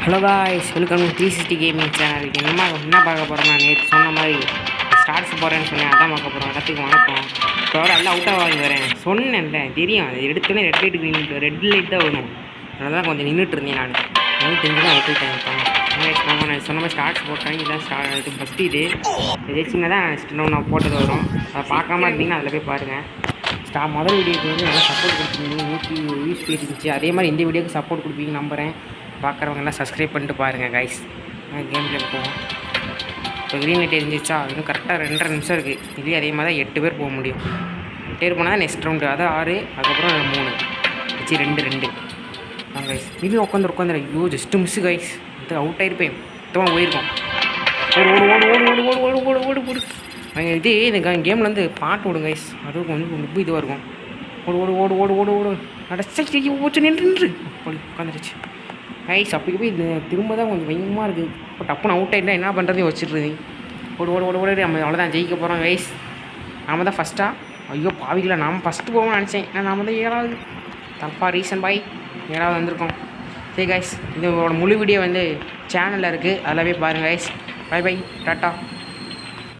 Hello guys, welcome to 360 gaming channel. என்ன பார்க்க போகிறோம்னா, நேற்று சொன்ன மாதிரி ஸ்டார்ட்ஸ் போகிறேன்னு சொன்னேன். அதான் பார்க்க போகிறோம். இடத்துக்கு வணக்கம். இப்போ வர எல்லாம் அவுட்டாக வாங்கி வரேன் சொன்னேன்ல, தெரியும். அது எடுத்தோன்னே ரெட் லைட் தான் வரும். அதனால தான் கொஞ்சம் நின்றுட்டு இருந்தேன். நான் தெரிஞ்சு தான் விட்டுட்டேன். நான் சொன்ன மாதிரி ஸ்டார்ட்ஸ் போட்டேன். இதான் இது ஃபஸ்ட்டு. இது ஜெயிச்சிங்கன்னா தான் நான் போட்டது வரும். அதை பார்க்காம இருந்தீங்கன்னா அதில் போய் பாருங்கள். முதல் வீடியோக்கு வந்து நல்லா சப்போர்ட் கொடுத்துருந்தீங்க. 100 வியூஸ் போயிருந்துச்சு. அதே மாதிரி இந்த வீடியோக்கு சப்போர்ட் கொடுப்பீங்க நம்புகிறேன். பார்க்குறவங்கெல்லாம் சப்ஸ்கிரைப் பண்ணிட்டு பாருங்கள் கைஸ். கேம் பிளே போவோம். இப்போ க்ரீன் லைட் எரிஞ்சிச்சா, இன்னும் கரெக்டாக 2.5 நிமிஷம் இருக்குது. இதுலேயே அதே மாதிரி தான் 8 பேர் போக முடியும். 8 பேர் போனால் தான் நெக்ஸ்ட் ரவுண்டு. அதான் 6, அதுக்கப்புறம் 3 வச்சு 2 கைஸ். இது உட்காந்துரு. ஐயோ ஜஸ்ட்டு மிஸ்ஸு கைஸ். இது அவுட் ஆகிருப்பேன். மொத்தமாக போயிருக்கோம். ஓடு. இது இந்த கேமில் வந்து பாட்டு ஓடும் கைஸ். அதுவும் கொஞ்சம் ரொம்ப இதுவாக இருக்கும். ஓடு அடைச்சி ஓச்சு நின்று உட்காந்துருச்சு கைஸ். அப்படி போய் இது திரும்ப தான் கொஞ்சம் பயமாக இருக்குது. இப்போ டப்புன்னு அவுட் ஆகிட்டா என்ன பண்ணுறதையும் வச்சுருது. ஓடு நம்ம அவ்வளோதான் ஜெயிக்க போகிறோம் கைஸ். நாம் தான் ஃபஸ்ட்டாக. ஐயோ பாவிக்கல, நாம் ஃபஸ்ட்டு போவோம்னு நினச்சேன். நாம் தான் 7வது. தப்பா ரீசன் பாய் 7வது வந்திருக்கோம். சரி கைஸ், இதோட முழு வீடியோ வந்து சேனலில் இருக்குது. அதில் போய் பாருங்கள் கைஸ். By tata.